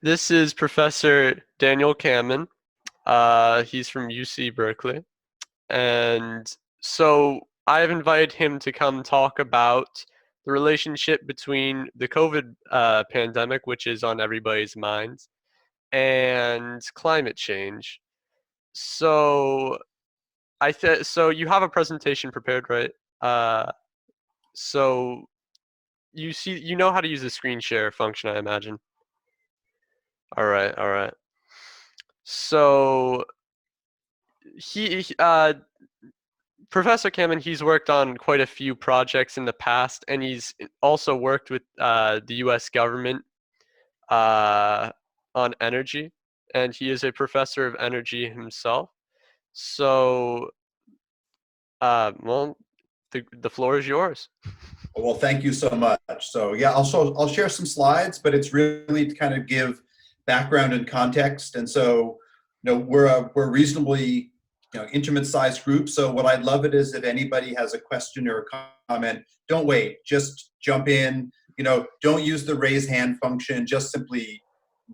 This is Professor Daniel Kammen. He's from UC Berkeley. And so I've invited him to come talk about the relationship between the COVID pandemic, which is on everybody's minds, and climate change. So so you have a presentation prepared, right? So you know how to use the screen share function, I imagine. All right, all right. So he Professor Kammen, he's worked on quite a few projects in the past, and he's also worked with the U.S. government uh, on energy, and he is a professor of energy himself. So, well, the floor is yours. Well, thank you so much. So yeah, I'll share some slides, but it's really to kind of give background and context. And so, we're reasonably intimate sized group. So what I'd love it is if anybody has a question or a comment, don't wait, just jump in. Don't use the raise hand function. Just simply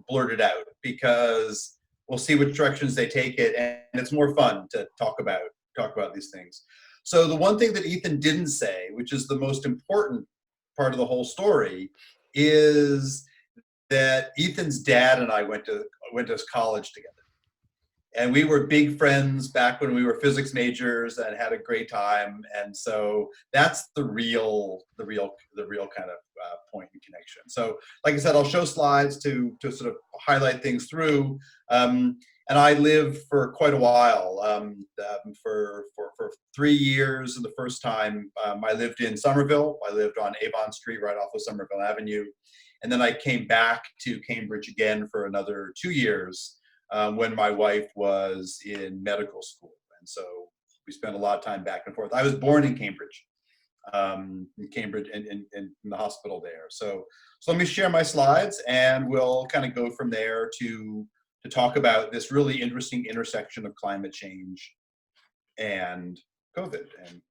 blurt it out because we'll see which directions they take it, and it's more fun to talk about these things. So the one thing that Ethan didn't say, which is the most important part of the whole story, is that Ethan's dad and I went to college together. And we were big friends back when we were physics majors and had a great time. And so that's the real kind of point and connection. So like I said, I'll show slides to sort of highlight things through. And I lived for quite a while, for 3 years. The first time I lived in Somerville. I lived on Avon Street, right off of Somerville Avenue. And then I came back to Cambridge again for another 2 years when my wife was in medical school. And so we spent a lot of time back and forth. I was born in Cambridge, in the hospital there. So let me share my slides and we'll kind of go from there to talk about this really interesting intersection of climate change and COVID. And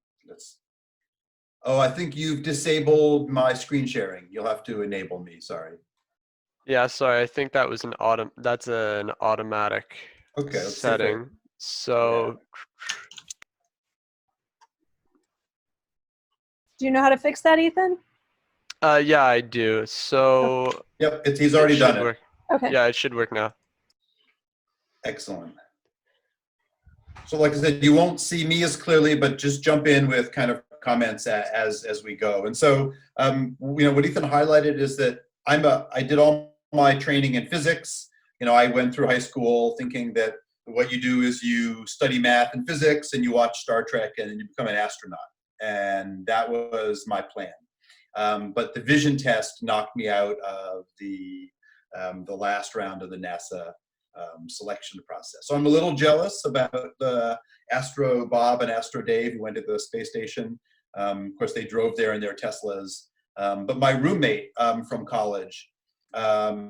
I think you've disabled my screen sharing. You'll have to enable me, sorry. Yeah, sorry, I think that was that's an automatic setting. So do you know how to fix that, Ethan? Yeah, I do. So yep, he's already done it. Okay. Yeah, it should work now. Excellent. So like I said, you won't see me as clearly, but just jump in with kind of comments as we go. And so, what Ethan highlighted is that I did all my training in physics. I went through high school thinking that what you do is you study math and physics and you watch Star Trek and then you become an astronaut. And that was my plan. But the vision test knocked me out of the last round of the NASA selection process. So I'm a little jealous about the Astro Bob and Astro Dave who went to the space station. Of course, they drove there in their Teslas. But my roommate from college, a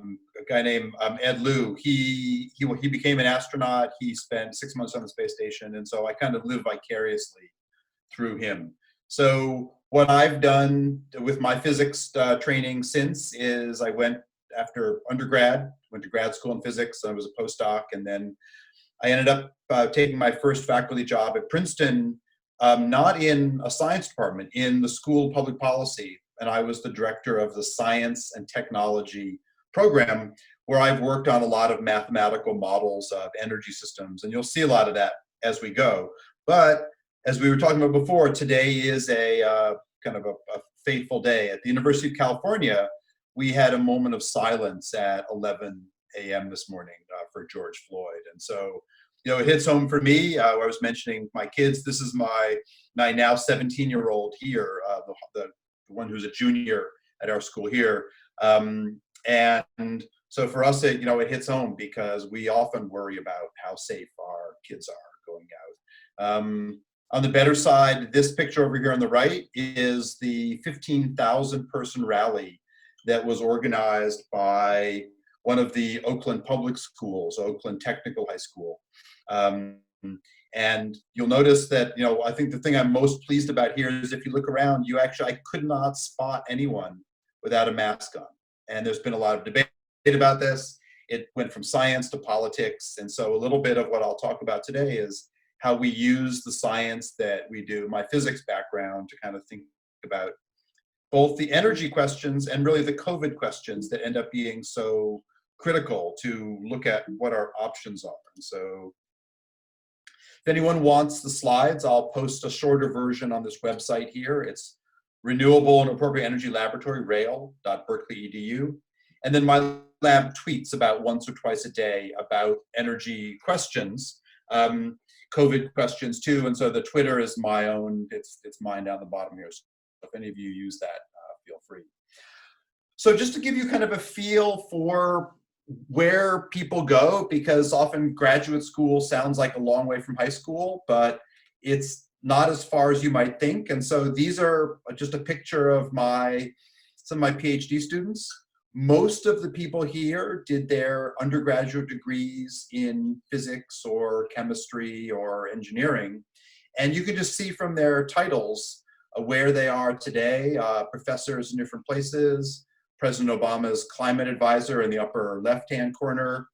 guy named Ed Liu, he became an astronaut. He spent 6 months on the space station, and so I kind of live vicariously through him. So what I've done with my physics training since is I went after undergrad, went to grad school in physics. I was a postdoc, and then I ended up taking my first faculty job at Princeton, not in a science department, in the School of Public Policy. And I was the director of the Science and Technology program, where I've worked on a lot of mathematical models of energy systems. And you'll see a lot of that as we go. But as we were talking about before, today is a kind of a fateful day. At the University of California, we had a moment of silence at 11 a.m. this morning for George Floyd. And so, it hits home for me. I was mentioning my kids. This is my now 17-year-old here, the one who's a junior at our school here. And so for us, it hits home because we often worry about how safe our kids are going out. On the better side, this picture over here on the right is the 15,000 person rally that was organized by one of the Oakland public schools, Oakland Technical High School. And you'll notice that, I think the thing I'm most pleased about here is if you look around, I could not spot anyone without a mask on. And there's been a lot of debate about this. it went from science to politics. And so a little bit of what I'll talk about today is how we use the science that we do, my physics background, to kind of think about both the energy questions and really the COVID questions that end up being so critical to look at what our options are. And so if anyone wants the slides, I'll post a shorter version on this website here. It's Renewable and Appropriate Energy Laboratory, rail.berkeley.edu. And then my lab tweets about once or twice a day about energy questions, COVID questions too. And so the Twitter is my own, it's mine down the bottom here. So if any of you use that, feel free. So just to give you kind of a feel for where people go, because often graduate school sounds like a long way from high school, but it's not as far as you might think. And so these are just a picture of some of my PhD students. Most of the people here did their undergraduate degrees in physics or chemistry or engineering. And you can just see from their titles where they are today, professors in different places. President Obama's climate advisor in the upper left-hand corner.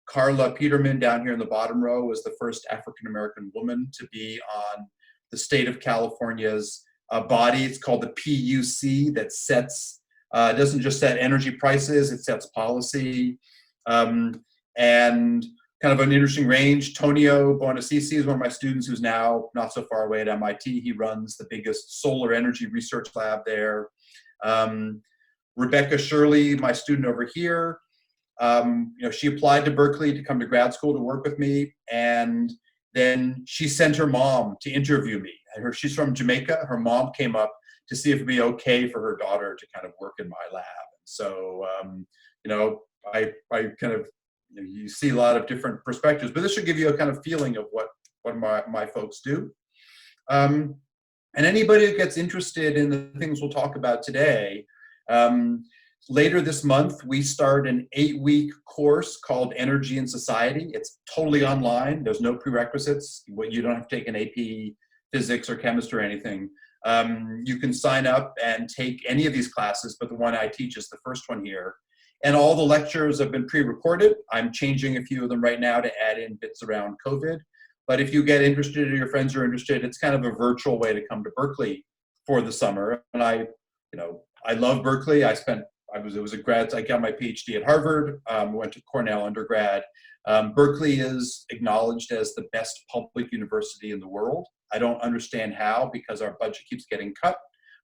Carla Peterman down here in the bottom row was the first African-American woman to be on the state of California's body. It's called the PUC, that sets, doesn't just set energy prices, it sets policy. And kind of an interesting range, Tonio Buonasisi is one of my students who's now not so far away at MIT. He runs the biggest solar energy research lab there. Rebecca Shirley, my student over here, she applied to Berkeley to come to grad school to work with me, and then she sent her mom to interview me. She's from Jamaica. Her mom came up to see if it'd be okay for her daughter to kind of work in my lab. So, I kind of, you see a lot of different perspectives, but this should give you a kind of feeling of what my folks do. And anybody who gets interested in the things we'll talk about today, later this month, we start an 8-week course called Energy and Society. It's totally online. There's no prerequisites. You don't have to take an AP physics or chemistry or anything. You can sign up and take any of these classes, but the one I teach is the first one here. And all the lectures have been pre-recorded. I'm changing a few of them right now to add in bits around COVID. But if you get interested or your friends are interested, it's kind of a virtual way to come to Berkeley for the summer. And I love Berkeley. I got my PhD at Harvard, went to Cornell undergrad. Berkeley is acknowledged as the best public university in the world. I don't understand how, because our budget keeps getting cut,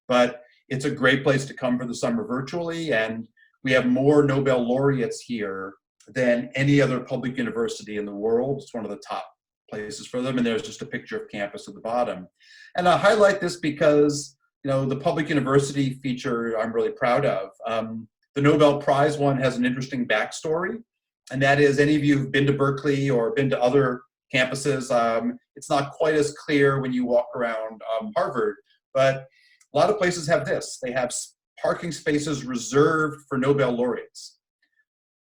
but it's a great place to come for the summer virtually. And we have more Nobel laureates here than any other public university in the world. It's one of the top places for them. And there's just a picture of campus at the bottom. And I highlight this because the public university feature I'm really proud of. The Nobel Prize one has an interesting backstory, and that is, any of you who've been to Berkeley or been to other campuses, it's not quite as clear when you walk around Harvard, but a lot of places have this. They have parking spaces reserved for Nobel laureates.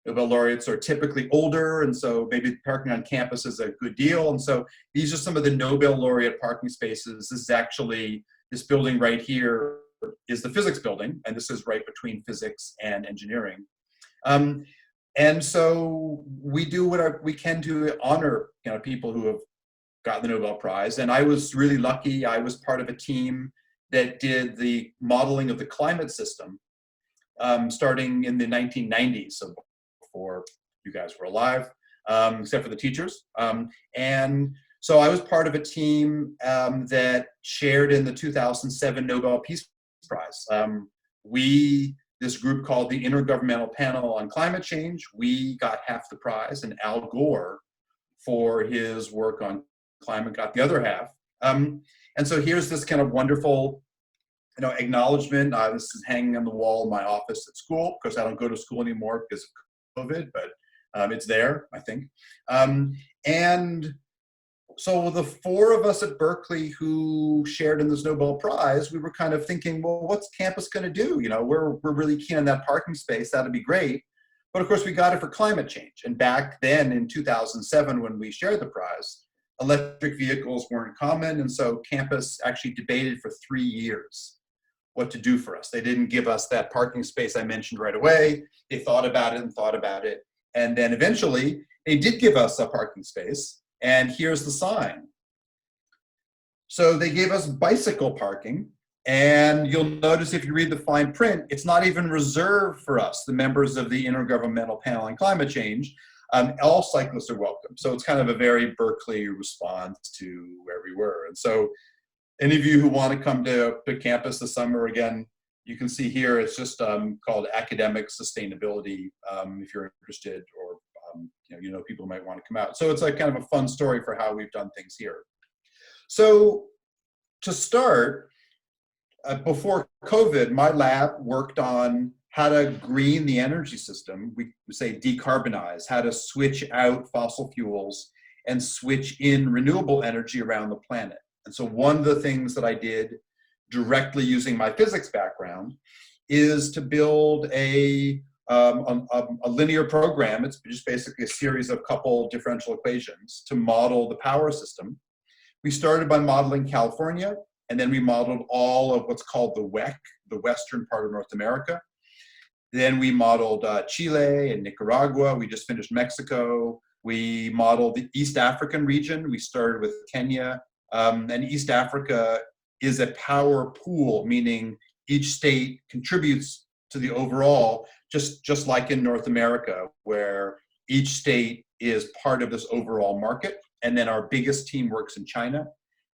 Nobel laureates are typically older, and so maybe parking on campus is a good deal. And so these are some of the Nobel laureate parking spaces. This is actually, this building right here is the physics building, and this is right between physics and engineering. And so we do what we can to honor people who have gotten the Nobel Prize. And I was really lucky. I was part of a team that did the modeling of the climate system starting in the 1990s, so before you guys were alive, except for the teachers. And so I was part of a team that shared in the 2007 Nobel Peace Prize. This group called the Intergovernmental Panel on Climate Change, we got half the prize, and Al Gore, for his work on climate, got the other half. And so here's this kind of wonderful, acknowledgement. This is hanging on the wall in my office at school. Of course, I don't go to school anymore because of COVID, but it's there, I think. And so the four of us at Berkeley who shared in this Nobel Prize, we were kind of thinking, well, what's campus going to do? We're really keen on that parking space. That'd be great. But of course, we got it for climate change. And back then in 2007, when we shared the prize, electric vehicles weren't common. And so campus actually debated for 3 years what to do for us. They didn't give us that parking space I mentioned right away. They thought about it and thought about it. And then eventually they did give us a parking space, and here's the sign. So they gave us bicycle parking, and you'll notice if you read the fine print, it's not even reserved for us, the members of the Intergovernmental Panel on Climate Change. All cyclists are welcome. So it's kind of a very Berkeley response to where we were. And so any of you who want to come to campus this summer, again, you can see here, it's just called Academic Sustainability, if you're interested, or people might want to come out. So it's like kind of a fun story for how we've done things here. So to start, before COVID, my lab worked on how to green the energy system. We say decarbonize, how to switch out fossil fuels and switch in renewable energy around the planet. And so one of the things that I did directly using my physics background is to build a linear program. It's just basically a series of couple differential equations to model the power system. We started by modeling California, and then we modeled all of what's called the WEC, the western part of North America. Then we modeled Chile and Nicaragua. We just finished Mexico. We modeled the East African region. We started with Kenya. And East Africa is a power pool, meaning each state contributes to the overall, just like in North America, where each state is part of this overall market. And then our biggest team works in China.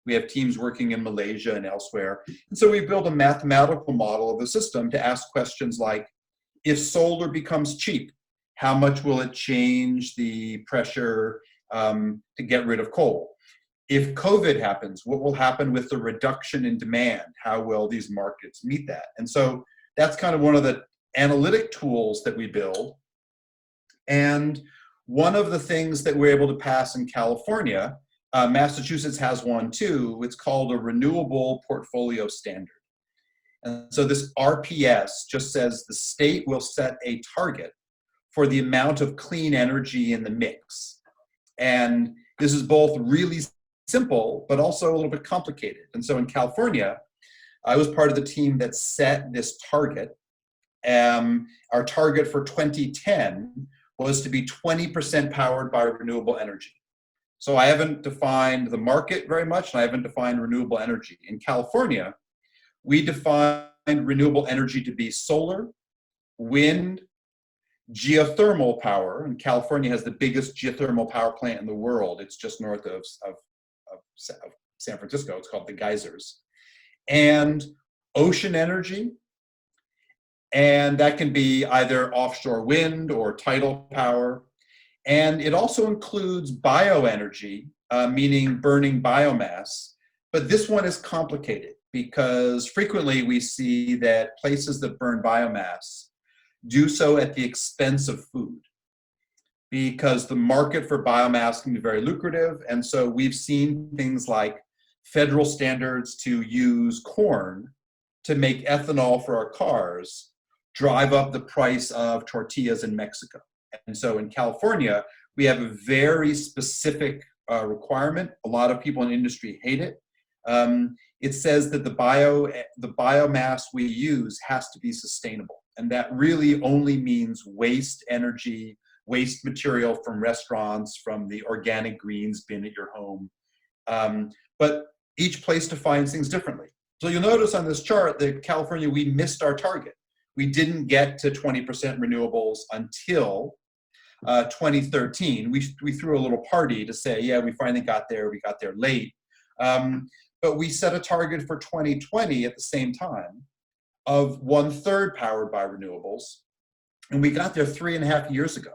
We have teams working in Malaysia and elsewhere. And so we built a mathematical model of the system to ask questions like, if solar becomes cheap, how much will it change the pressure to get rid of coal? If COVID happens, what will happen with the reduction in demand? How will these markets meet that? And so that's kind of one of the analytic tools that we build. And one of the things that we're able to pass in California, Massachusetts has one too, it's called a renewable portfolio standard. And so this RPS just says the state will set a target for the amount of clean energy in the mix. And this is both really simple, but also a little bit complicated. And so in California, I was part of the team that set this target. Our target for 2010 was to be 20% powered by renewable energy. So I haven't defined the market very much, and I haven't defined renewable energy. In California, we defined renewable energy to be solar, wind, geothermal power, and California has the biggest geothermal power plant in the world. It's just north of San Francisco. It's called the Geysers. And ocean energy, and that can be either offshore wind or tidal power. And it also includes bioenergy, meaning burning biomass. But this one is complicated because frequently we see that places that burn biomass do so at the expense of food, because the market for biomass can be very lucrative. And so we've seen things like federal standards to use corn to make ethanol for our cars drive up the price of tortillas in Mexico. And so in California, we have a very specific requirement. A lot of people in industry hate it. It says that the biomass we use has to be sustainable. And that really only means waste energy, waste material from restaurants, from the organic greens bin at your home. But each place defines things differently. So you'll notice on this chart that California, we missed our target. We didn't get to 20% renewables until 2013. We threw a little party to say, yeah, we finally got there. We got there late. But we set a target for 2020 at the same time of 1/3 powered by renewables. And we got there 3.5 years ago.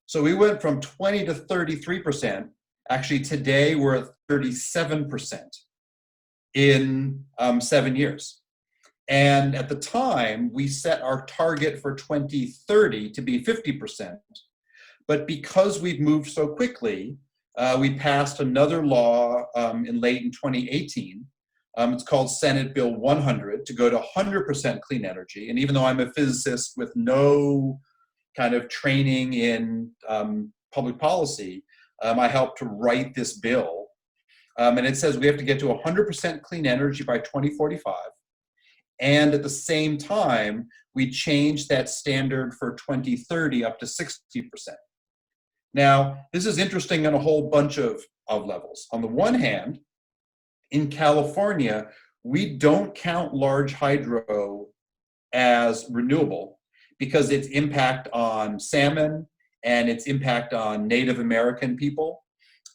So we went from 20 to 33%. Actually, today we're at 37% in 7 years. And at the time, we set our target for 2030 to be 50%. But because we've moved so quickly, we passed another law in 2018. It's called Senate Bill 100 to go to 100% clean energy. And even though I'm a physicist with no kind of training in public policy, I helped to write this bill. And it says we have to get to 100% clean energy by 2045. And at the same time, we changed that standard for 2030 up to 60%. Now, this is interesting on a whole bunch of levels. On the one hand, in California, we don't count large hydro as renewable because its impact on salmon and its impact on Native American people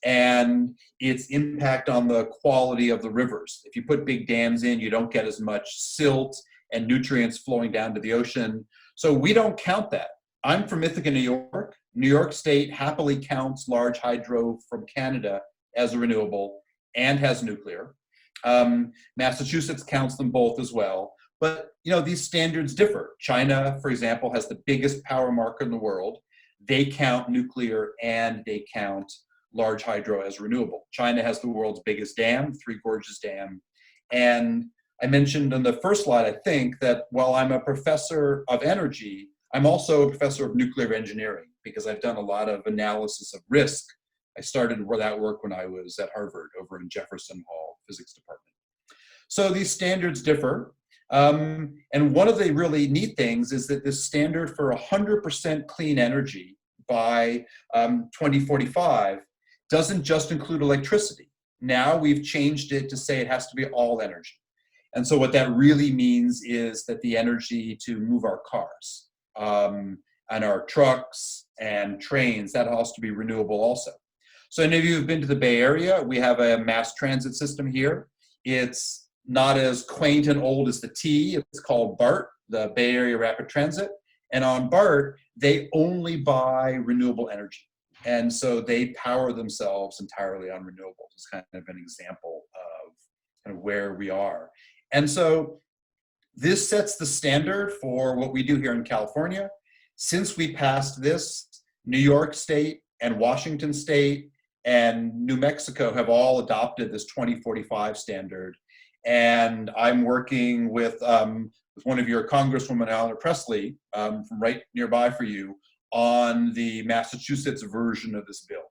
and its impact on the quality of the rivers. If you put big dams in, you don't get as much silt and nutrients flowing down to the ocean. So we don't count that. I'm from Ithaca, New York. New York State happily counts large hydro from Canada as a renewable and has nuclear. Massachusetts counts them both as well. But these standards differ. China, for example, has the biggest power market in the world. They count nuclear and they count large hydro as renewable. China has the world's biggest dam, Three Gorges Dam. And I mentioned in the first slide, I think, that while I'm a professor of energy, I'm also a professor of nuclear engineering because I've done a lot of analysis of risk. I started that work when I was at Harvard over in Jefferson Hall Physics Department. So these standards differ. And one of the really neat things is that this standard for 100% clean energy by 2045 doesn't just include electricity. Now we've changed it to say it has to be all energy. And so what that really means is that the energy to move our cars and our trucks and trains, that has to be renewable also. So any of you who've been to the Bay Area, we have a mass transit system here. It's not as quaint and old as the T. It's called BART, the Bay Area Rapid Transit. And on BART, they only buy renewable energy. And so they power themselves entirely on renewables. It's kind of an example of kind of where we are. And so this sets the standard for what we do here in California. Since we passed this, New York State and Washington State and New Mexico have all adopted this 2045 standard. And I'm working with one of your Congresswoman, Eleanor Presley, from right nearby for you, on the Massachusetts version of this bill.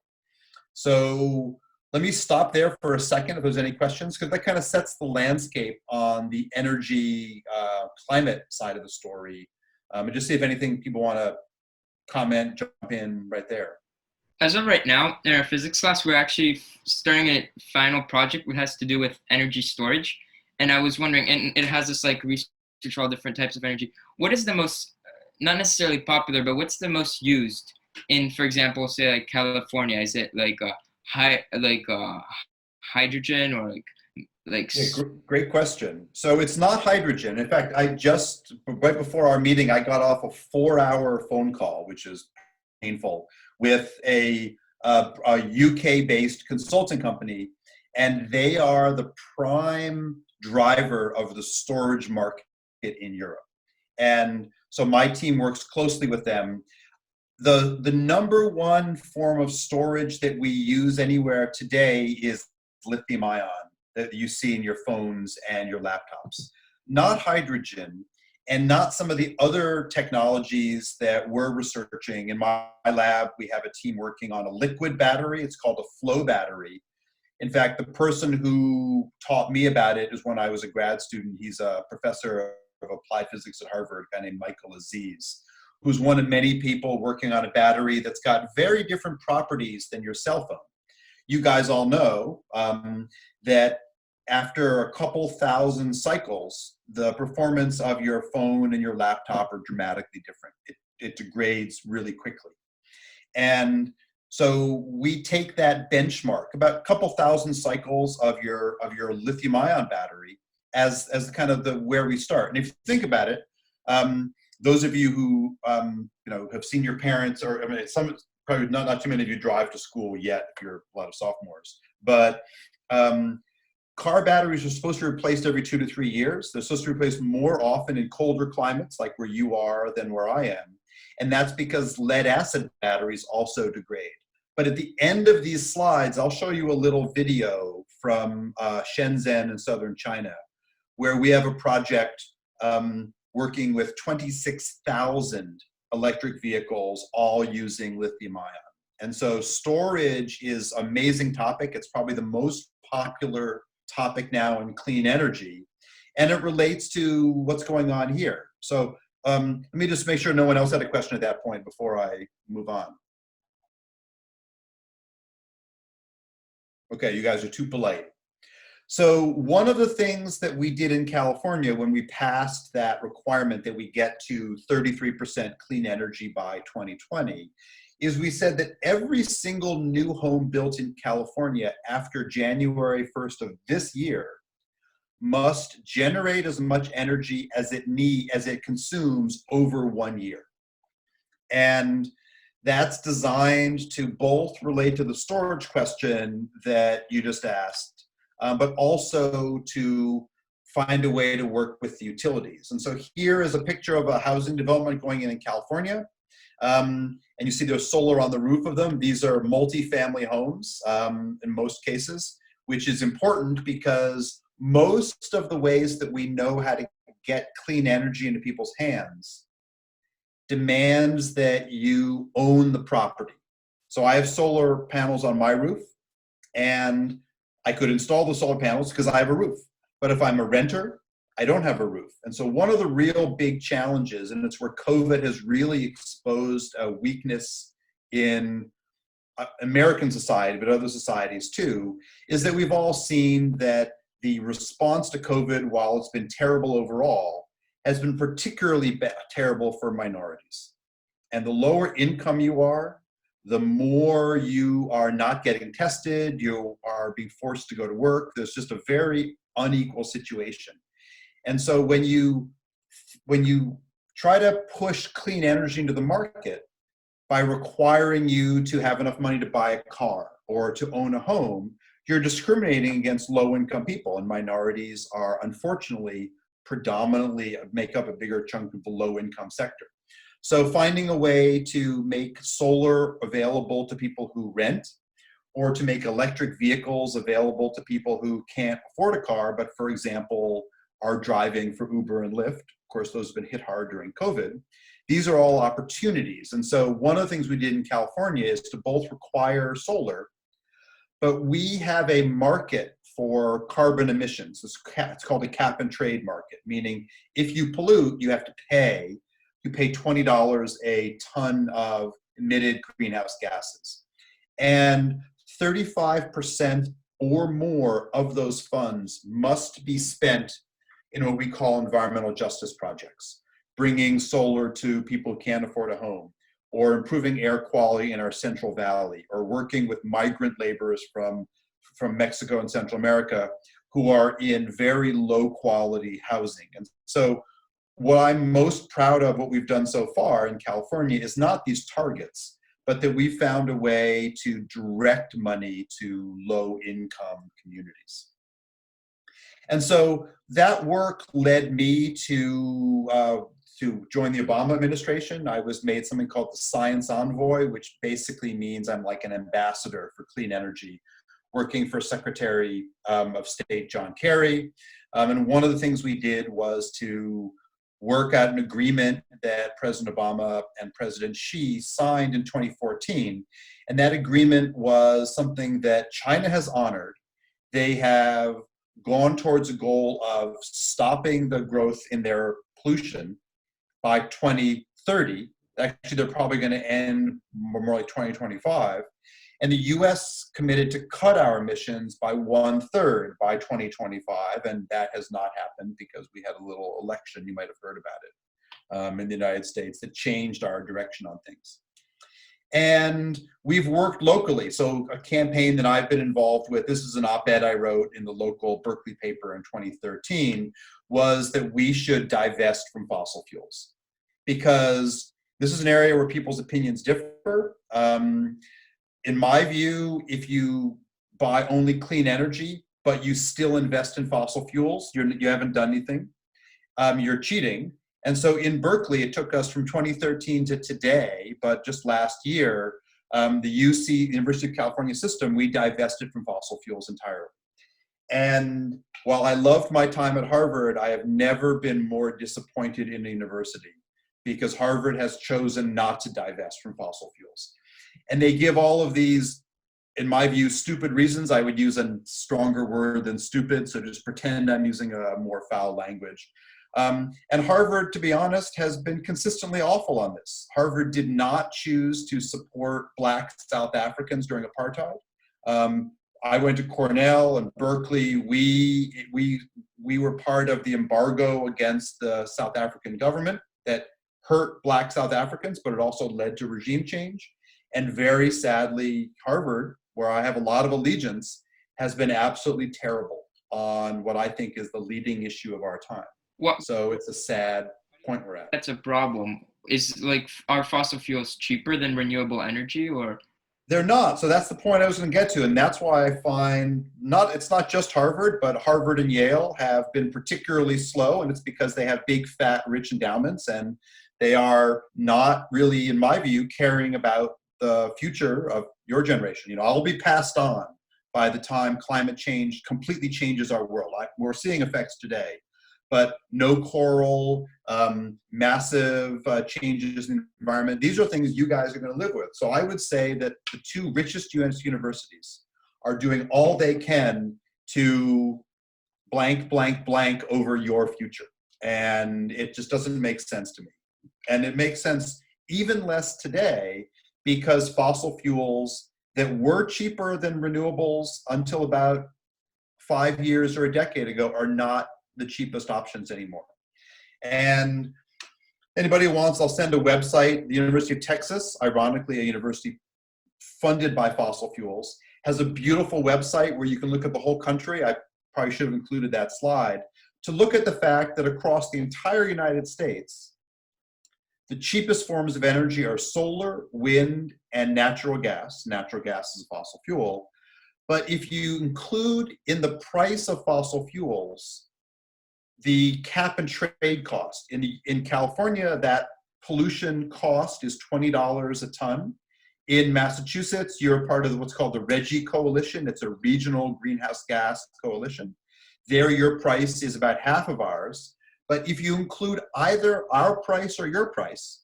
So let me stop there for a second if there's any questions, because that kind of sets the landscape on the energy climate side of the story. And just see if anything people want to comment, jump in right there. As of right now, in our physics class, we're actually starting a final project that has to do with energy storage. And I was wondering, and it has this like research for all different types of energy. What is the most, not necessarily popular, but what's the most used in, for example, say like California? Is it like hydrogen or like? Yeah, great question. So it's not hydrogen. In fact, I just, right before our meeting, I got off a 4-hour phone call, which is painful, with a UK-based consulting company, and they are the prime driver of the storage market in Europe. And so my team works closely with them. The number one form of storage that we use anywhere today is lithium ion that you see in your phones and your laptops. Not hydrogen, and not some of the other technologies that we're researching. In my lab, we have a team working on a liquid battery. It's called a flow battery. In fact, the person who taught me about it is when I was a grad student. He's a professor of applied physics at Harvard, a guy named Michael Aziz, who's one of many people working on a battery that's got very different properties than your cell phone. You guys all know that after a couple thousand cycles, the performance of your phone and your laptop are dramatically different. It degrades really quickly. And so we take that benchmark, about a couple thousand cycles of your lithium ion battery as kind of where we start. And if you think about it, those of you who have seen your parents, or I mean, some probably not too many of you drive to school yet if you're a lot of sophomores, but car batteries are supposed to be replaced every 2 to 3 years. They're supposed to be replaced more often in colder climates, like where you are, than where I am. And that's because lead acid batteries also degrade. But at the end of these slides, I'll show you a little video from Shenzhen in southern China, where we have a project working with 26,000 electric vehicles, all using lithium ion. And so storage is an amazing topic. It's probably the most popular topic now in clean energy. And it relates to what's going on here. So let me just make sure no one else had a question at that point before I move on. Okay, you guys are too polite. So one of the things that we did in California when we passed that requirement that we get to 33% clean energy by 2020 is we said that every single new home built in California after January 1st of this year must generate as much energy as it consumes over 1 year. And that's designed to both relate to the storage question that you just asked, but also to find a way to work with the utilities. And so here is a picture of a housing development going in California. And you see there's solar on the roof of them. These are multi-family homes in most cases, which is important because most of the ways that we know how to get clean energy into people's hands demands that you own the property. So I have solar panels on my roof, and I could install the solar panels because I have a roof. But if I'm a renter, I don't have a roof. And so one of the real big challenges, and it's where COVID has really exposed a weakness in American society, but other societies too, is that we've all seen that the response to COVID, while it's been terrible overall, has been particularly terrible for minorities. And the lower income you are, the more you are not getting tested, you are being forced to go to work. There's just a very unequal situation. And so when you try to push clean energy into the market by requiring you to have enough money to buy a car or to own a home, you're discriminating against low-income people, and minorities are unfortunately predominantly make up a bigger chunk of the low-income sector. So finding a way to make solar available to people who rent, or to make electric vehicles available to people who can't afford a car, but for example, are driving for Uber and Lyft. Of course, those have been hit hard during COVID. These are all opportunities. And so one of the things we did in California is to both require solar, but we have a market for carbon emissions. It's called a cap and trade market, meaning if you pollute, you have to pay. You pay $20 a ton of emitted greenhouse gases. And 35% or more of those funds must be spent in what we call environmental justice projects, bringing solar to people who can't afford a home, or improving air quality in our Central Valley, or working with migrant laborers from Mexico and Central America who are in very low quality housing. And so what I'm most proud of what we've done so far in California is not these targets, but that we found a way to direct money to low income communities. And so that work led me to join the Obama administration. I was made something called the Science Envoy, which basically means I'm like an ambassador for clean energy, working for Secretary of State John Kerry. And one of the things we did was to work out an agreement that President Obama and President Xi signed in 2014. And that agreement was something that China has honored. They have gone towards a goal of stopping the growth in their pollution by 2030. Actually, they're probably going to end more like 2025. And the US committed to cut our emissions by 1/3 by 2025. And that has not happened because we had a little election, you might have heard about it, in the United States that changed our direction on things. And we've worked locally. So a campaign that I've been involved with, this is an op-ed I wrote in the local Berkeley paper in 2013, was that we should divest from fossil fuels. Because this is an area where people's opinions differ. In my view, if you buy only clean energy, but you still invest in fossil fuels, you haven't done anything, you're cheating. And so in Berkeley, it took us from 2013 to today, but just last year, the UC, University of California system, we divested from fossil fuels entirely. And while I loved my time at Harvard, I have never been more disappointed in a university because Harvard has chosen not to divest from fossil fuels. And they give all of these in my view, stupid reasons. I would use a stronger word than stupid, so just pretend I'm using a more foul language. And Harvard, to be honest, has been consistently awful on this. Harvard did not choose to support Black South Africans during apartheid. I went to Cornell and Berkeley. We were part of the embargo against the South African government that hurt Black South Africans, but it also led to regime change. And very sadly, Harvard, where I have a lot of allegiance, has been absolutely terrible on what I think is the leading issue of our time. So it's a sad point we're at. That's a problem. Is like, are fossil fuels cheaper than renewable energy, or? They're not. So that's the point I was going to get to. And that's why I find it's not just Harvard, but Harvard and Yale have been particularly slow. And it's because they have big, fat, rich endowments. And they are not really, in my view, caring about the future of your generation. You know, I'll be passed on by the time climate change completely changes our world. We're seeing effects today, but no coral, massive changes in the environment. These are things you guys are going to live with. So I would say that the two richest US universities are doing all they can to blank, blank, blank over your future. And it just doesn't make sense to me. And it makes sense even less today because fossil fuels that were cheaper than renewables until about 5 years or a decade ago are not the cheapest options anymore. And anybody who wants, I'll send a website. The University of Texas, ironically a university funded by fossil fuels, has a beautiful website where you can look at the whole country. I probably should have included that slide, to look at the fact that across the entire United States, the cheapest forms of energy are solar, wind, and natural gas. Natural gas is a fossil fuel. But if you include in the price of fossil fuels the cap and trade cost, in California, that pollution cost is $20 a ton. In Massachusetts, you're part of what's called the RGGI Coalition. It's a regional greenhouse gas coalition. There, your price is about half of ours. But if you include either our price or your price,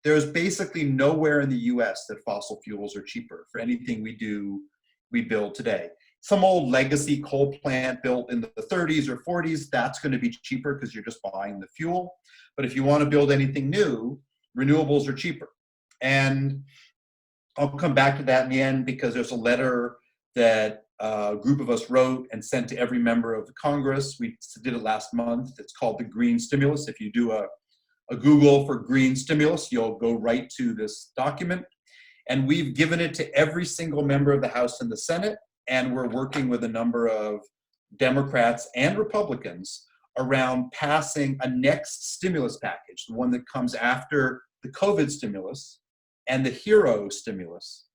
there's basically nowhere in the US that fossil fuels are cheaper for anything we build today. Some old legacy coal plant built in the 30s or 40s, that's going to be cheaper because you're just buying the fuel. But if you want to build anything new, renewables are cheaper. And I'll come back to that in the end because there's a letter that a group of us wrote and sent to every member of the Congress. We did it last month. It's called the Green Stimulus. If you do a Google for green stimulus, you'll go right to this document. And we've given it to every single member of the House and the Senate. And we're working with a number of Democrats and Republicans around passing a next stimulus package, the one that comes after the COVID stimulus and the HERO stimulus,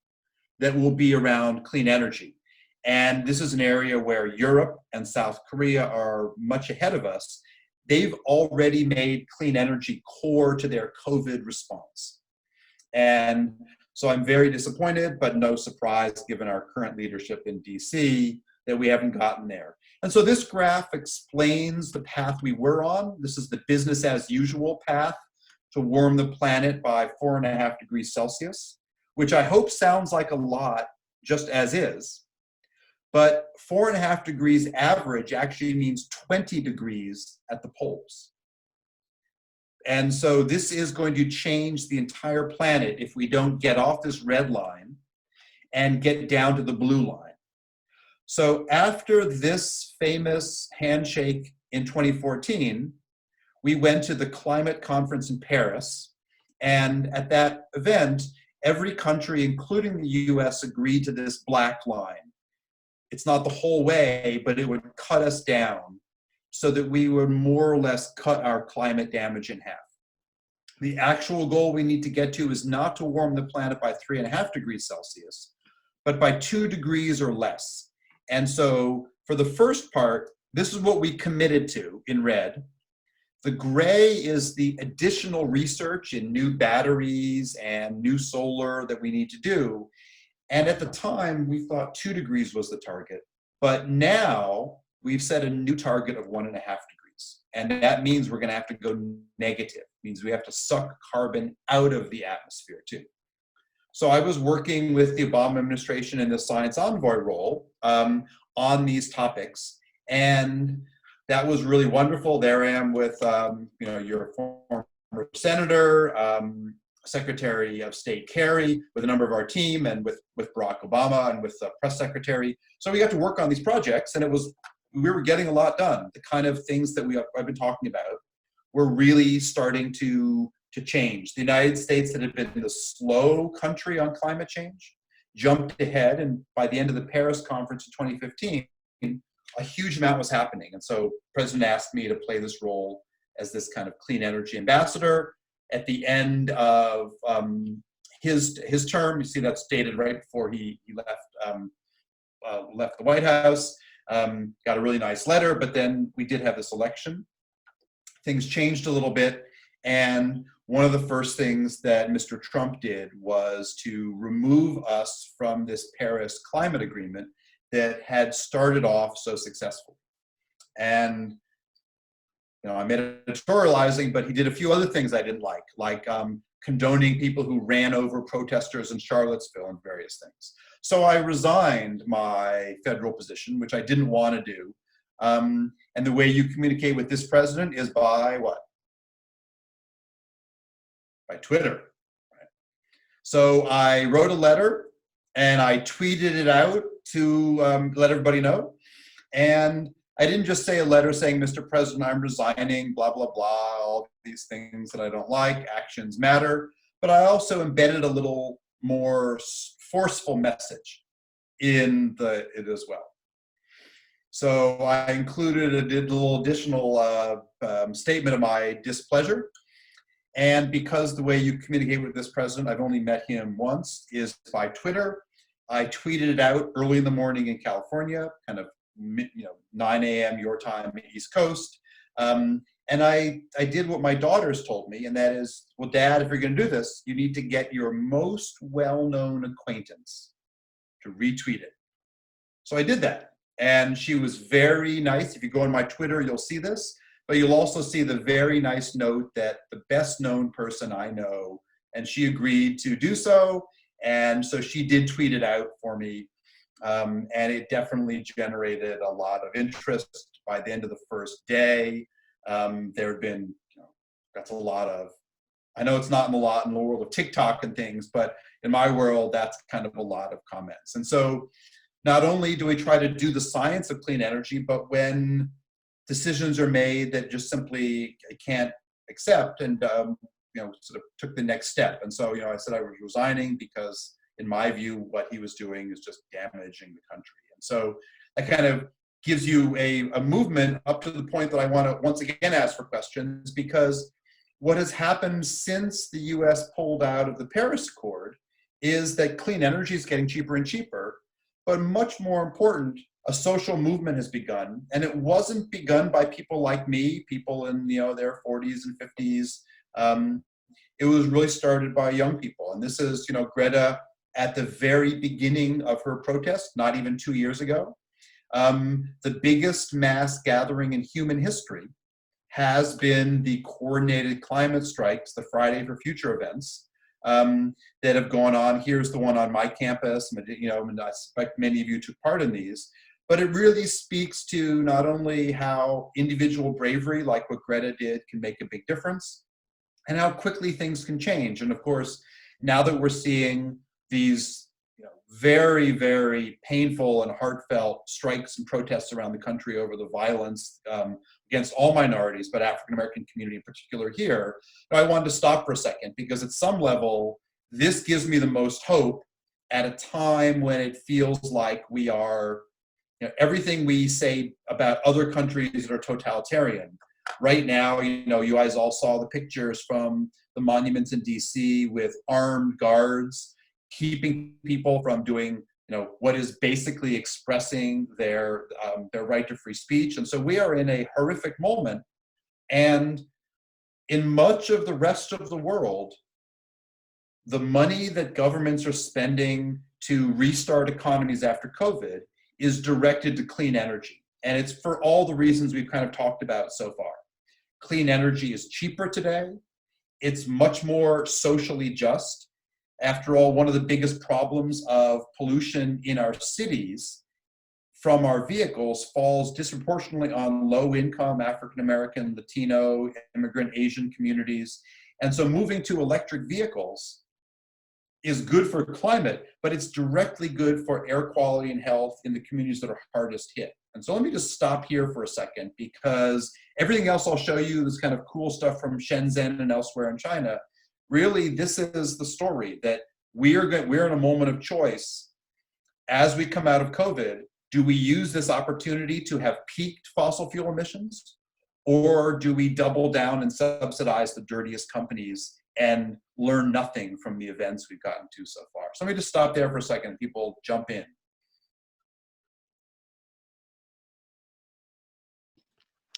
that will be around clean energy. And this is an area where Europe and South Korea are much ahead of us. They've already made clean energy core to their COVID response. And so I'm very disappointed, but no surprise given our current leadership in DC that we haven't gotten there. And so this graph explains the path we were on. This is the business as usual path to warm the planet by 4.5 degrees Celsius, which I hope sounds like a lot just as is. But 4.5 degrees average actually means 20 degrees at the poles. And so this is going to change the entire planet if we don't get off this red line and get down to the blue line. So after this famous handshake in 2014, we went to the climate conference in Paris. And at that event, every country, including the US, agreed to this black line. It's not the whole way, but it would cut us down so that we would more or less cut our climate damage in half. The actual goal we need to get to is not to warm the planet by 3.5 degrees Celsius, but by 2 degrees or less. And so for the first part, this is what we committed to in red. The gray is the additional research in new batteries and new solar that we need to do. And at the time, we thought 2 degrees was the target. But now we've set a new target of 1.5 degrees. And that means we're going to have to go negative. It means we have to suck carbon out of the atmosphere too. So I was working with the Obama administration in the Science Envoy role on these topics, and that was really wonderful. There I am with your former senator, Secretary of State Kerry, with a number of our team, and with Barack Obama and with the press secretary. So we got to work on these projects, and we were getting a lot done. The kind of things that I've been talking about were really starting to change. The United States, that had been the slow country on climate change, jumped ahead, and by the end of the Paris conference in 2015, a huge amount was happening. And so the president asked me to play this role as this kind of clean energy ambassador. At the end of his term, you see that's dated right before he left the White House, got a really nice letter, but then we did have this election. Things changed a little bit, and one of the first things that Mr. Trump did was to remove us from this Paris climate agreement that had started off so successfully. And I'm editorializing, but he did a few other things I didn't like condoning people who ran over protesters in Charlottesville and various things. So I resigned my federal position, which I didn't want to do. And the way you communicate with this president is by what? By Twitter. Right? So I wrote a letter and I tweeted it out to let everybody know. And I didn't just say a letter saying, Mr. President, I'm resigning, blah, blah, blah, all these things that I don't like, actions matter. But I also embedded a little more forceful message in it as well. So I included a little additional statement of my displeasure. And because the way you communicate with this president, I've only met him once, is by Twitter. I tweeted it out early in the morning in California, kind of 9 a.m. your time, East Coast. And I did what my daughters told me, and that is, well, Dad, if you're going to do this, you need to get your most well-known acquaintance to retweet it. So I did that. And she was very nice. If you go on my Twitter, you'll see this. But you'll also see the very nice note that the best known person I know, and she agreed to do so. And so she did tweet it out for me. And it definitely generated a lot of interest. By the end of the first day, there had been, that's a lot of, I know it's not in the world of TikTok and things, but in my world, that's kind of a lot of comments. And so not only do we try to do the science of clean energy, but when decisions are made that just simply can't accept, and sort of took the next step. And so I said I was resigning because, in my view, what he was doing is just damaging the country. And so that kind of gives you a movement up to the point that I want to once again ask for questions, because what has happened since the US pulled out of the Paris Accord is that clean energy is getting cheaper and cheaper. But much more important, a social movement has begun, and it wasn't begun by people like me, people in their 40s and 50s. It was really started by young people, and this is Greta at the very beginning of her protest, not even 2 years ago. The biggest mass gathering in human history has been the coordinated climate strikes, the Friday for Future events, that have gone on. Here's the one on my campus, and I suspect many of you took part in these. But it really speaks to not only how individual bravery, like what Greta did, can make a big difference, and how quickly things can change. And of course, now that we're seeing these very, very painful and heartfelt strikes and protests around the country over the violence against all minorities, but African-American community in particular here, I wanted to stop for a second, because at some level, this gives me the most hope at a time when it feels like we are, everything we say about other countries that are totalitarian. Right now, you guys all saw the pictures from the monuments in DC with armed guards keeping people from doing what is basically expressing their right to free speech. And so we are in a horrific moment. And in much of the rest of the world, the money that governments are spending to restart economies after COVID is directed to clean energy. And it's for all the reasons we've kind of talked about so far. Clean energy is cheaper today. It's much more socially just. After all, one of the biggest problems of pollution in our cities from our vehicles falls disproportionately on low-income African-American, Latino, immigrant, Asian communities. And so moving to electric vehicles is good for climate, but it's directly good for air quality and health in the communities that are hardest hit. And so let me just stop here for a second, because everything else I'll show you, this kind of cool stuff from Shenzhen and elsewhere in China, really this is the story, that we're in a moment of choice. As we come out of COVID, do we use this opportunity to have peaked fossil fuel emissions? Or do we double down and subsidize the dirtiest companies and learn nothing from the events we've gotten to so far? So let me just stop there for a second. People jump in.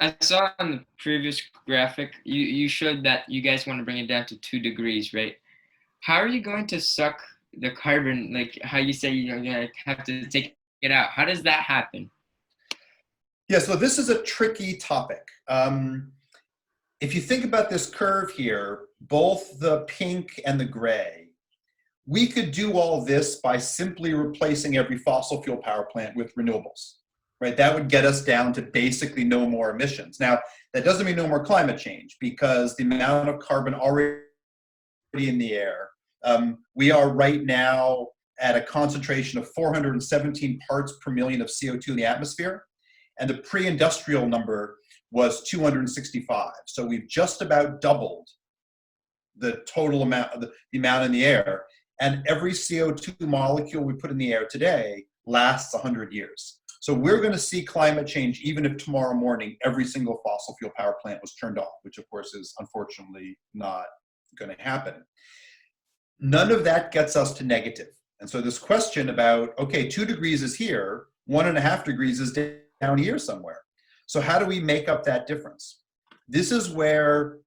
I saw on the previous graphic, you showed that you guys want to bring it down to 2 degrees, right? How are you going to suck the carbon, like how you say you're going to have to take it out? How does that happen? Yeah, so this is a tricky topic. If you think about this curve here, both the pink and the gray, we could do all this by simply replacing every fossil fuel power plant with renewables, right? That would get us down to basically no more emissions. Now, that doesn't mean no more climate change, because the amount of carbon already in the air, we are right now at a concentration of 417 parts per million of CO2 in the atmosphere, and the pre-industrial number was 265. So we've just about doubled the total amount, the amount in the air, and every CO2 molecule we put in the air today lasts 100 years. So we're going to see climate change even if tomorrow morning every single fossil fuel power plant was turned off, which of course is unfortunately not going to happen. None of that gets us to negative. And so this question about, okay, 2 degrees is here, 1.5 degrees is down here somewhere. So how do we make up that difference? This is where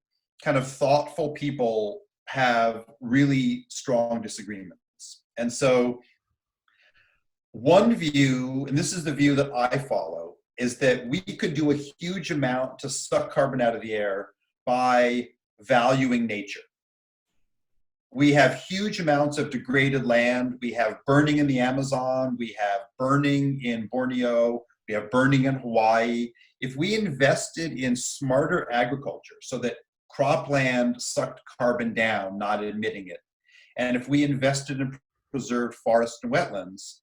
kind of thoughtful people have really strong disagreements. And so one view, and this is the view that I follow, is that we could do a huge amount to suck carbon out of the air by valuing nature. We have huge amounts of degraded land. We have burning in the Amazon. We have burning in Borneo. We have burning in Hawaii. If we invested in smarter agriculture so that cropland sucked carbon down, not emitting it, and if we invested in preserved forests and wetlands,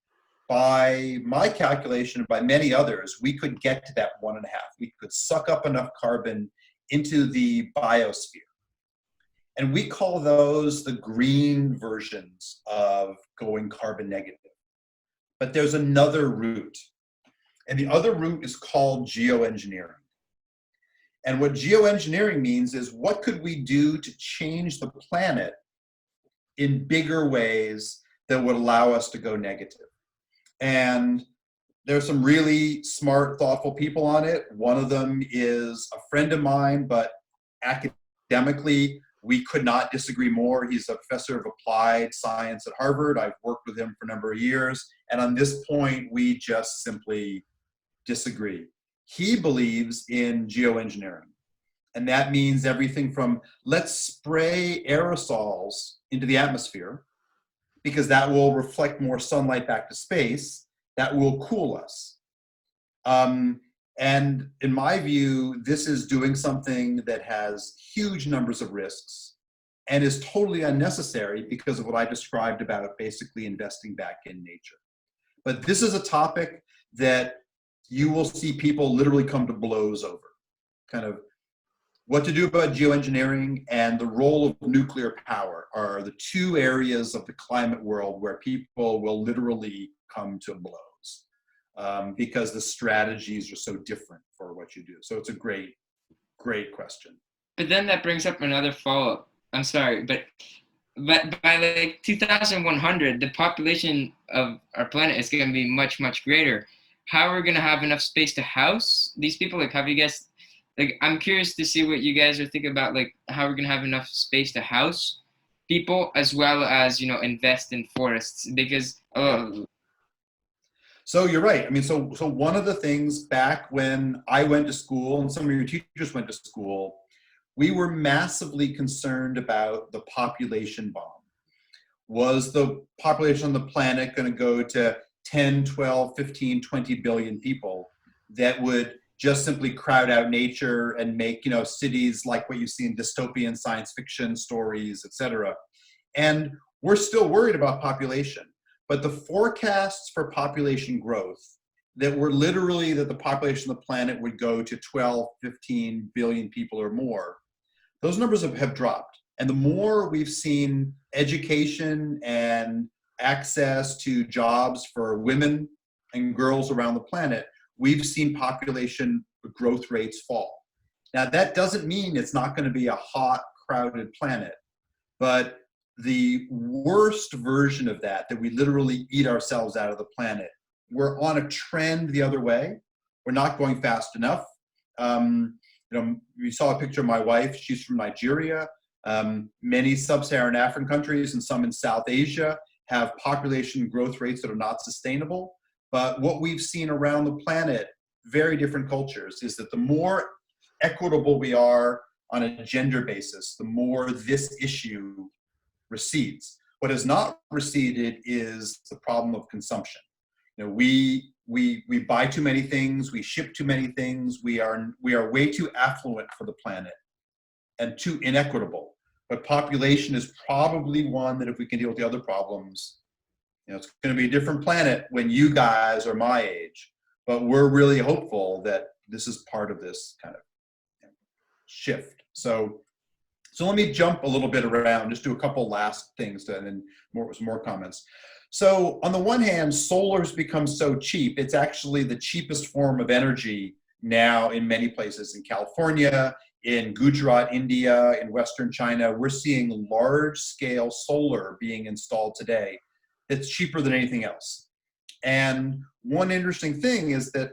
by my calculation and by many others, we could get to that 1.5. We could suck up enough carbon into the biosphere. And we call those the green versions of going carbon negative. But there's another route. And the other route is called geoengineering. And what geoengineering means is, what could we do to change the planet in bigger ways that would allow us to go negative? And there's some really smart, thoughtful people on it. One of them is a friend of mine, but academically, we could not disagree more. He's a professor of applied science at Harvard. I've worked with him for a number of years. And on this point, we just simply disagree. He believes in geoengineering. And that means everything from, let's spray aerosols into the atmosphere, because that will reflect more sunlight back to space. That will cool us. And in my view, this is doing something that has huge numbers of risks and is totally unnecessary because of what I described about basically investing back in nature. But this is a topic that you will see people literally come to blows over. Kind of what to do about geoengineering and the role of nuclear power are the 2 areas of the climate world where people will literally come to blows. Because the strategies are so different for what you do. So it's a great, great question. But then that brings up another follow-up. I'm sorry, but by like 2100, the population of our planet is going to be much, much greater. How are we going to have enough space to house these people? Like, have you guys, like, I'm curious to see what you guys are thinking about, like, how we're going to have enough space to house people as well as, you know, invest in forests, because, So you're right. I mean, so one of the things back when I went to school and some of your teachers went to school, we were massively concerned about the population bomb. Was the population on the planet going to go to 10, 12, 15, 20 billion people that would just simply crowd out nature and make, cities like what you see in dystopian science fiction stories, etc.? And we're still worried about population, but the forecasts for population growth that were literally that the population of the planet would go to 12, 15 billion people or more, those numbers have dropped. And the more we've seen education and access to jobs for women and girls around the planet, we've seen population growth rates fall. Now, that doesn't mean it's not going to be a hot, crowded planet, but the worst version of that we literally eat ourselves out of the planet, we're on a trend the other way. We're not going fast enough. You saw a picture of my wife. She's from Nigeria. Many sub-Saharan African countries and some in South Asia have population growth rates that are not sustainable. But what we've seen around the planet, very different cultures, is that the more equitable we are on a gender basis, the more this issue recedes. What has not receded is the problem of consumption. We buy too many things, we ship too many things, we are way too affluent for the planet and too inequitable. But population is probably one that if we can deal with the other problems, it's going to be a different planet when you guys are my age. But we're really hopeful that this is part of this kind of shift. So let me jump a little bit around, just do a couple last things and then more comments. So on the one hand, solar's become so cheap, it's actually the cheapest form of energy now in many places. In California, in Gujarat, India, in Western China, we're seeing large-scale solar being installed today that's cheaper than anything else. And one interesting thing is that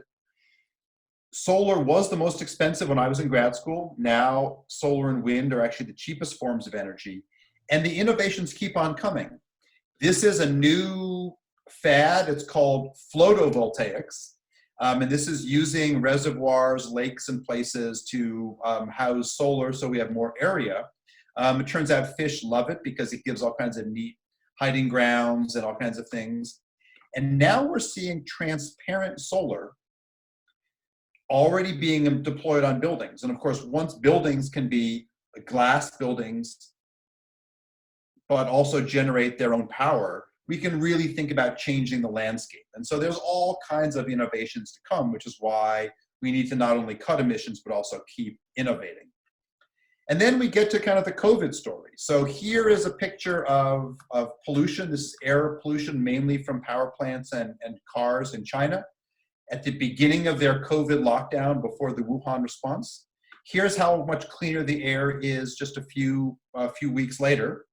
solar was the most expensive when I was in grad school. Now, solar and wind are actually the cheapest forms of energy. And the innovations keep on coming. This is a new fad. It's called photovoltaics. And this is using reservoirs, lakes, and places to house solar so we have more area. It turns out fish love it because it gives all kinds of neat hiding grounds and all kinds of things. And now we're seeing transparent solar already being deployed on buildings. And of course, once buildings can be glass buildings, but also generate their own power, we can really think about changing the landscape. And so there's all kinds of innovations to come, which is why we need to not only cut emissions, but also keep innovating. And then we get to kind of the COVID story. So here is a picture of pollution. This is air pollution, mainly from power plants and cars in China at the beginning of their COVID lockdown before the Wuhan response. Here's how much cleaner the air is just a few weeks later.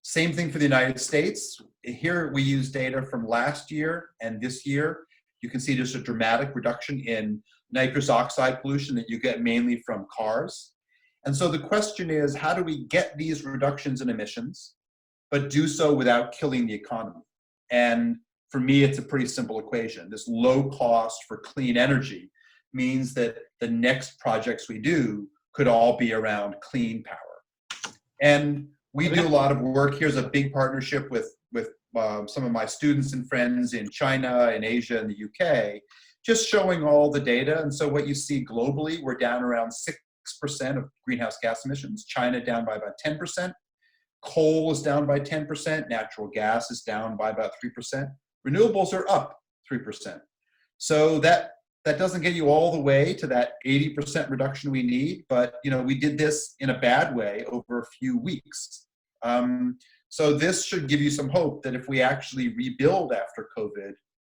Same thing for the United States. Here we use data from last year and this year. You can see just a dramatic reduction in nitrous oxide pollution that you get mainly from cars. And so the question is, how do we get these reductions in emissions, but do so without killing the economy? And for me, it's a pretty simple equation. This low cost for clean energy means that the next projects we do could all be around clean power. And we do a lot of work. Here's a big partnership with some of my students and friends in China, in Asia, and the UK, just showing all the data. And so what you see globally, we're down around 6% of greenhouse gas emissions. China down by about 10%. Coal is down by 10%. Natural gas is down by about 3%. Renewables are up 3%. So that doesn't get you all the way to that 80% reduction we need, but we did this in a bad way over a few weeks. So this should give you some hope that if we actually rebuild after COVID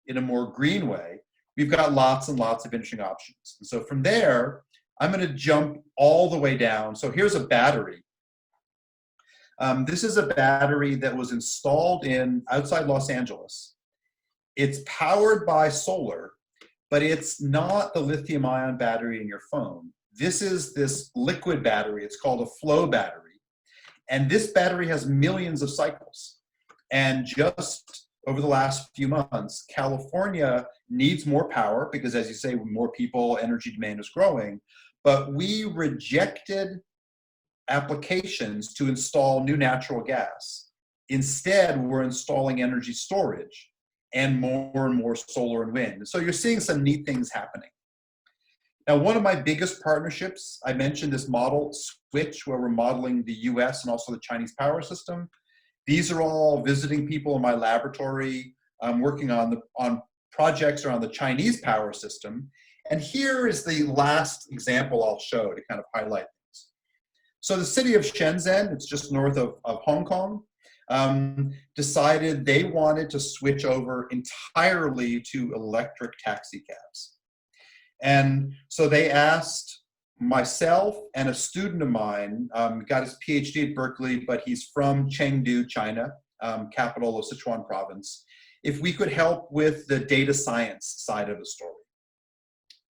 in a more green way, we've got lots and lots of interesting options. And so from there, I'm going to jump all the way down. So here's a battery. This is a battery that was installed outside Los Angeles. It's powered by solar, but it's not the lithium-ion battery in your phone. This is this liquid battery. It's called a flow battery. And this battery has millions of cycles. And just over the last few months, California needs more power because, as you say, more people, energy demand is growing. But we rejected applications to install new natural gas Instead, we're installing energy storage and more solar and wind. So you're seeing some neat things happening. Now, one of my biggest partnerships, I mentioned this model, Switch, where we're modeling the US and also the Chinese power system. These are all visiting people in my laboratory. I'm working on projects around the Chinese power system. And here is the last example I'll show to kind of highlight things. So the city of Shenzhen, it's just north of Hong Kong, decided they wanted to switch over entirely to electric taxi cabs. And so they asked myself and a student of mine, got his PhD at Berkeley, but he's from Chengdu, China, capital of Sichuan province, if we could help with the data science side of the story.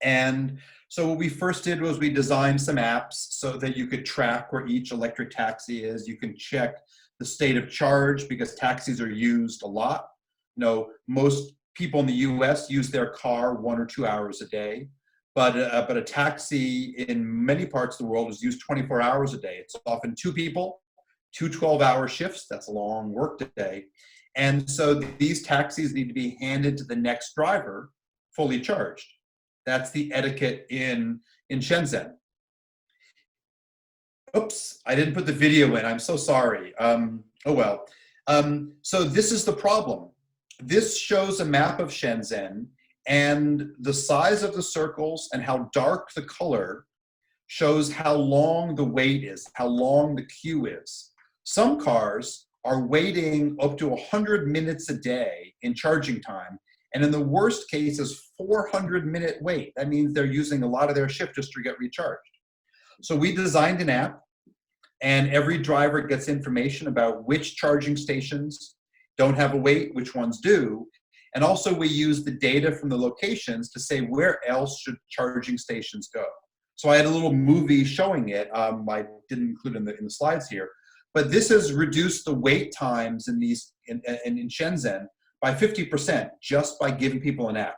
And so what we first did was we designed some apps so that you could track where each electric taxi is. You can check the state of charge because taxis are used a lot. You know, most people in the US use their car 1 or 2 hours a day, but a taxi in many parts of the world is used 24 hours a day. It's often 2 people, 2 12-hour shifts. That's a long work day. And so these taxis need to be handed to the next driver fully charged. That's the etiquette in Shenzhen. Oops, I didn't put the video in. I'm so sorry. Oh well. So this is the problem. This shows a map of Shenzhen, and the size of the circles and how dark the color shows how long the wait is, how long the queue is. Some cars are waiting up to 100 minutes a day in charging time, and in the worst case is 400-minute wait. That means they're using a lot of their shift just to get recharged. So we designed an app, and every driver gets information about which charging stations don't have a wait, which ones do. And also we use the data from the locations to say where else should charging stations go. So I had a little movie showing it. I didn't include it in the slides here, but this has reduced the wait times in Shenzhen by 50% just by giving people an app.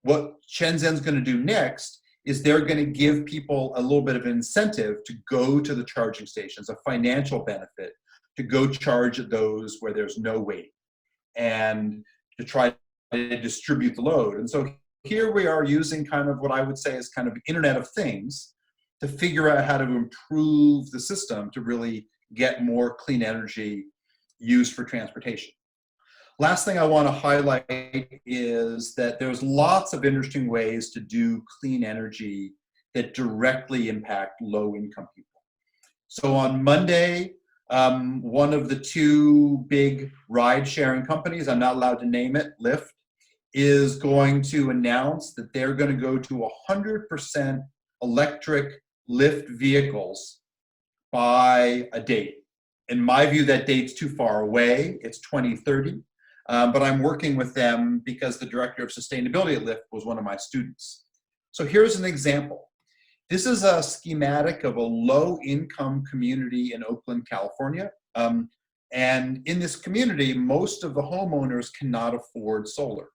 What Shenzhen's going to do next is they're going to give people a little bit of an incentive to go to the charging stations, a financial benefit to go charge at those where there's no wait, and to try to distribute the load. And so here we are using kind of what I would say is kind of Internet of Things to figure out how to improve the system to really get more clean energy used for transportation. Last thing I want to highlight is that there's lots of interesting ways to do clean energy that directly impact low-income people. So on Monday, one of the 2 big ride-sharing companies, I'm not allowed to name it, Lyft, is going to announce that they're going to go to 100% electric Lyft vehicles by a date. In my view, that date's too far away. It's 2030. But I'm working with them because the director of sustainability at Lyft was one of my students. So here's an example. This is a schematic of a low-income community in Oakland, California. And in this community, most of the homeowners cannot afford solar.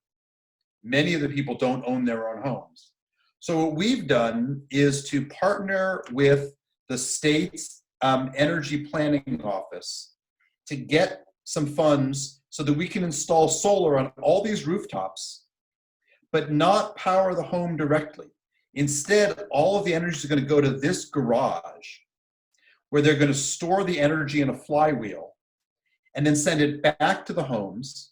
Many of the people don't own their own homes. So what we've done is to partner with the state's energy planning office to get some funds so that we can install solar on all these rooftops, but not power the home directly. Instead, all of the energy is going to go to this garage, where they're going to store the energy in a flywheel, and then send it back to the homes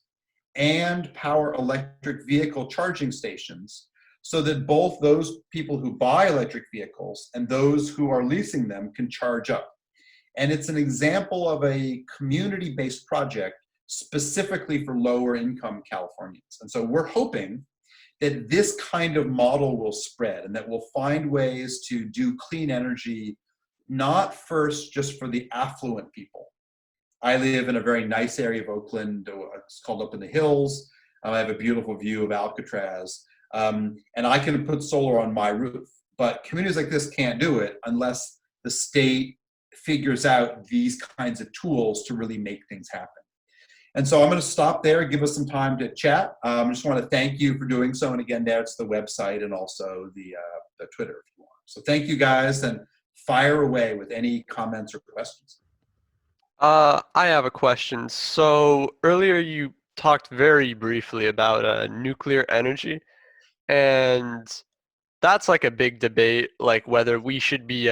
and power electric vehicle charging stations, so that both those people who buy electric vehicles and those who are leasing them can charge up. And it's an example of a community-based project specifically for lower income Californians. And so we're hoping that this kind of model will spread and that we'll find ways to do clean energy, not first just for the affluent people. I live in a very nice area of Oakland. It's called Up in the Hills. I have a beautiful view of Alcatraz. And I can put solar on my roof. But communities like this can't do it unless the state figures out these kinds of tools to really make things happen. And so I'm going to stop there, give us some time to chat. I just want to thank you for doing so. And again, that's the website and also the Twitter if you want. So thank you guys, and fire away with any comments or questions. I have a question. So earlier you talked very briefly about nuclear energy, and that's like a big debate, like whether we should be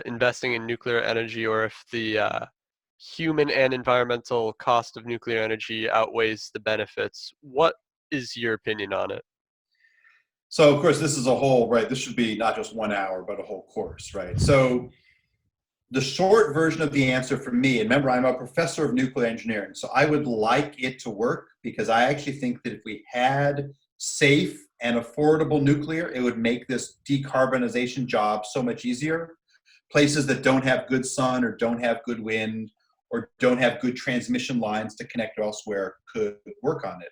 investing in nuclear energy or if the human and environmental cost of nuclear energy outweighs the benefits. What is your opinion on it? So of course, this is a whole, right, this should be not just 1 hour, but a whole course, right? So the short version of the answer for me, and remember, I'm a professor of nuclear engineering, so I would like it to work because I actually think that if we had safe and affordable nuclear, it would make this decarbonization job so much easier. Places that don't have good sun or don't have good wind or don't have good transmission lines to connect elsewhere could work on it.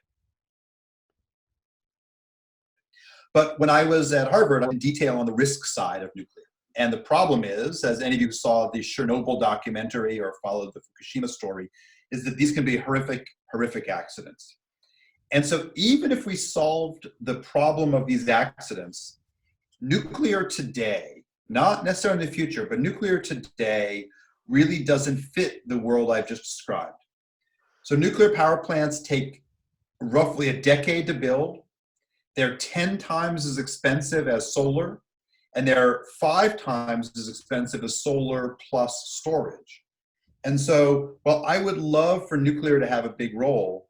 But when I was at Harvard, I was in detail on the risk side of nuclear. And the problem is, as any of you saw the Chernobyl documentary or followed the Fukushima story, is that these can be horrific, horrific accidents. And so even if we solved the problem of these accidents, nuclear today, not necessarily in the future, but nuclear today really doesn't fit the world I've just described. So nuclear power plants take roughly a decade to build. They're 10 times as expensive as solar, and they're 5 times as expensive as solar plus storage. And so, while I would love for nuclear to have a big role,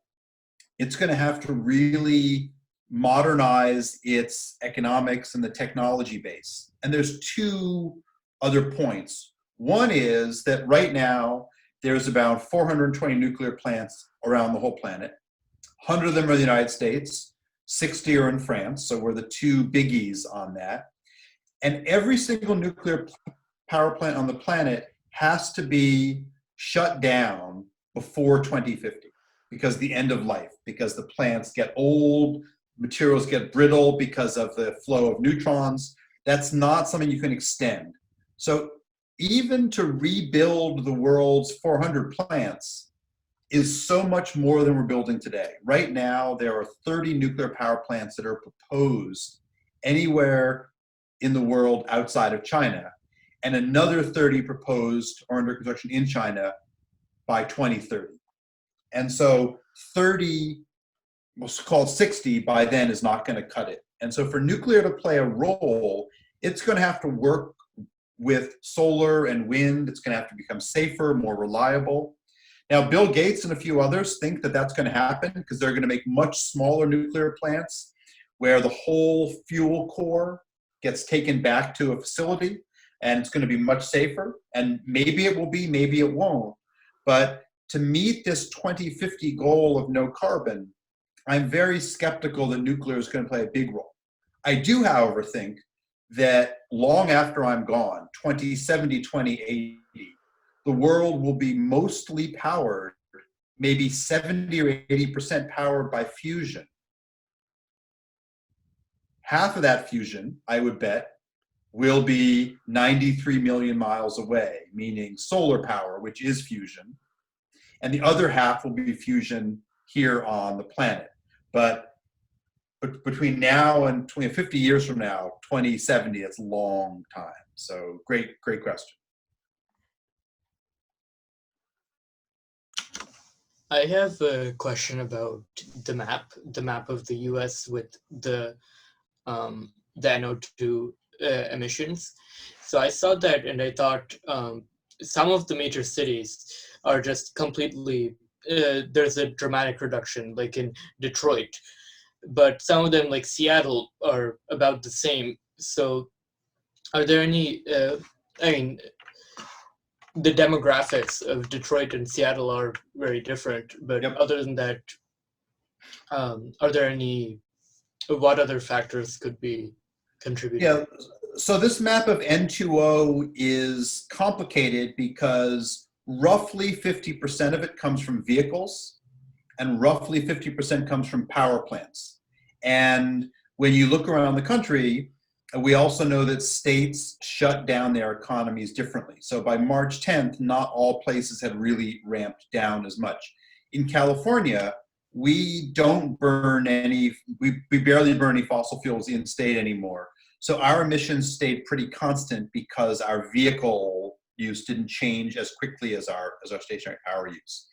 it's going to have to really modernize its economics and the technology base. And there's 2 other points. One is that right now, there's about 420 nuclear plants around the whole planet. 100 of them are in the United States, 60 are in France, so we're the 2 biggies on that. And every single nuclear power plant on the planet has to be shut down before 2050 because the end of life, because the plants get old, materials get brittle because of the flow of neutrons. That's not something you can extend. So even to rebuild the world's 400 plants is so much more than we're building today. Right now, there are 30 nuclear power plants that are proposed anywhere in the world outside of China, and another 30 proposed or under construction in China by 2030. And so 30, we'll call it 60 by then, is not going to cut it. And so for nuclear to play a role, it's going to have to work with solar and wind. It's going to have to become safer, more reliable. Now, Bill Gates and a few others think that that's going to happen because they're going to make much smaller nuclear plants where the whole fuel core gets taken back to a facility, and it's going to be much safer. And maybe it will be, maybe it won't. But to meet this 2050 goal of no carbon, I'm very skeptical that nuclear is going to play a big role. I do, however, think that long after I'm gone, 2070, 2080, the world will be mostly powered, maybe 70 or 80% powered by fusion. Half of that fusion, I would bet, will be 93 million miles away, meaning solar power, which is fusion. And the other half will be fusion here on the planet. But between now and 50 years from now, 2070, it's a long time. So great question. I have a question about the map of the US with the NO2 emissions. So I saw that and I thought some of the major cities are just completely, there's a dramatic reduction, like in Detroit, but some of them, like Seattle, are about the same. So are there any, I mean, the demographics of Detroit and Seattle are very different, but Yep. Other than that, are there any, what other factors could be contributing? Yeah, so this map of N2O is complicated because roughly 50% of it comes from vehicles and roughly 50% comes from power plants. And when you look around the country, we also know that states shut down their economies differently. So by March 10th, not all places had really ramped down as much. In California, we don't burn any, we barely burn any fossil fuels in state anymore. So our emissions stayed pretty constant because our vehicle use didn't change as quickly as our stationary power use.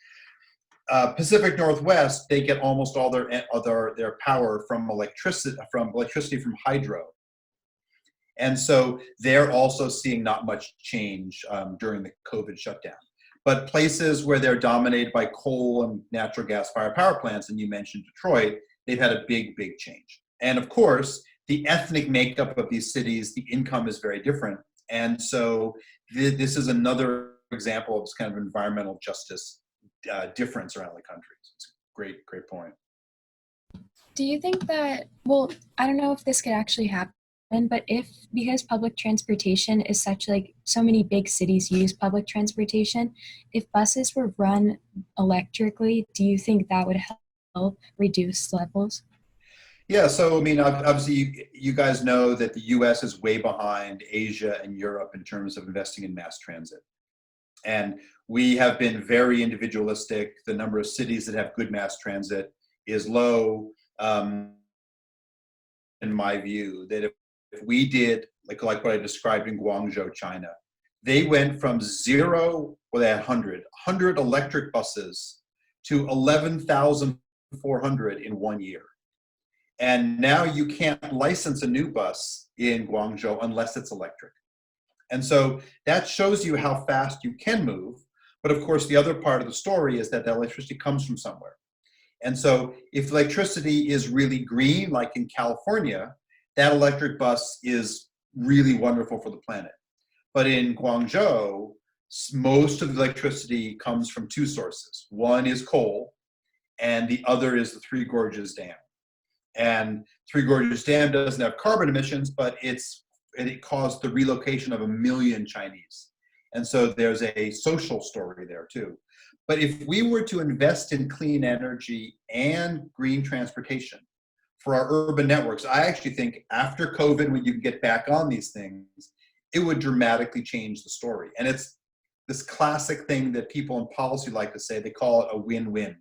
Pacific Northwest, they get almost all their power from electricity from hydro. And so they're also seeing not much change during the COVID shutdown. But places where they're dominated by coal and natural gas fired power plants, and you mentioned Detroit, they've had a big, big change. And of course, the ethnic makeup of these cities, the income is very different. And so this is another example of this kind of environmental justice difference around the country. So it's a great, great point. Do you think that, well, I don't know if this could actually happen, but because public transportation is such, like, so many big cities use public transportation, if buses were run electrically, do you think that would help reduce levels? Yeah, so I mean, obviously, you guys know that the US is way behind Asia and Europe in terms of investing in mass transit. And we have been very individualistic. The number of cities that have good mass transit is low. In my view, that if we did, like what I described in Guangzhou, China, they went from 0, well, they had 100 electric buses to 11,400 in 1 year. And now you can't license a new bus in Guangzhou unless it's electric. And so that shows you how fast you can move. But of course, the other part of the story is that the electricity comes from somewhere. And so if electricity is really green, like in California, that electric bus is really wonderful for the planet. But in Guangzhou, most of the electricity comes from 2 sources. One is coal, and the other is the Three Gorges Dam. And Three Gorges Dam doesn't have carbon emissions, but it caused the relocation of 1 million Chinese. And so there's a social story there too. But if we were to invest in clean energy and green transportation for our urban networks, I actually think after COVID, when you can get back on these things, it would dramatically change the story. And it's this classic thing that people in policy like to say, they call it a win-win.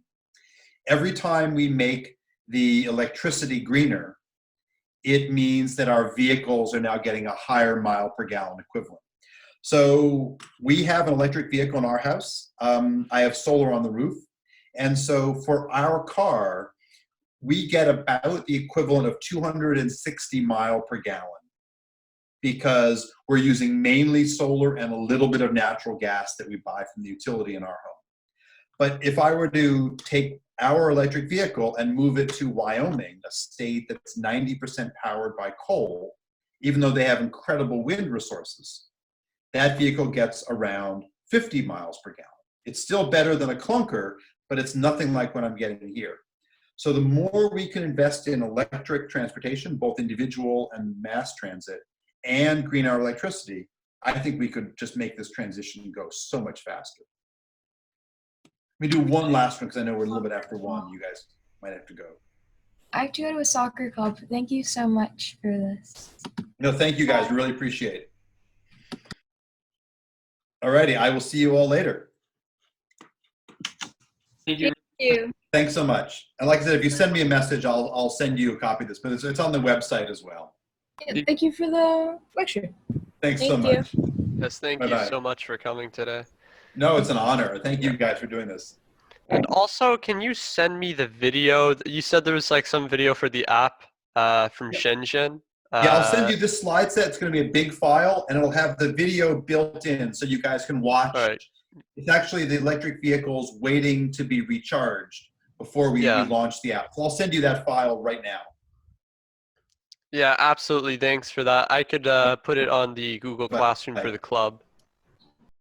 Every time we make the electricity greener, it means that our vehicles are now getting a higher mile per gallon equivalent. So we have an electric vehicle in our house. I have solar on the roof. And so for our car, we get about the equivalent of 260 mile per gallon because we're using mainly solar and a little bit of natural gas that we buy from the utility in our home. But if I were to take our electric vehicle and move it to Wyoming, a state that's 90% powered by coal, even though they have incredible wind resources, that vehicle gets around 50 miles per gallon. It's still better than a clunker, but it's nothing like what I'm getting here. So the more we can invest in electric transportation, both individual and mass transit, and green our electricity, I think we could just make this transition go so much faster. Let me do one last one because I know we're a little bit after 1. You guys might have to go. I have to go to a soccer club. Thank you so much for this. No, thank you guys. We really appreciate it. Alrighty, I will see you all later. Thank you. You. Thanks so much. And like I said, if you send me a message, I'll send you a copy of this, but it's on the website as well. Yeah, thank you for the lecture. Thanks so Thank you. much. Yes, thank Bye-bye. you so much for coming today. No, it's an honor. Thank you guys for doing this. And also, can you send me the video? You said there was like some video for the app from Shenzhen. Yeah, I'll send you this slide set. It's going to be a big file, and it'll have the video built in so you guys can watch. All right. It's actually the electric vehicles waiting to be recharged before we launch the app. So I'll send you that file right now. Yeah, absolutely. Thanks for that. I could put it on the Google Classroom for the club.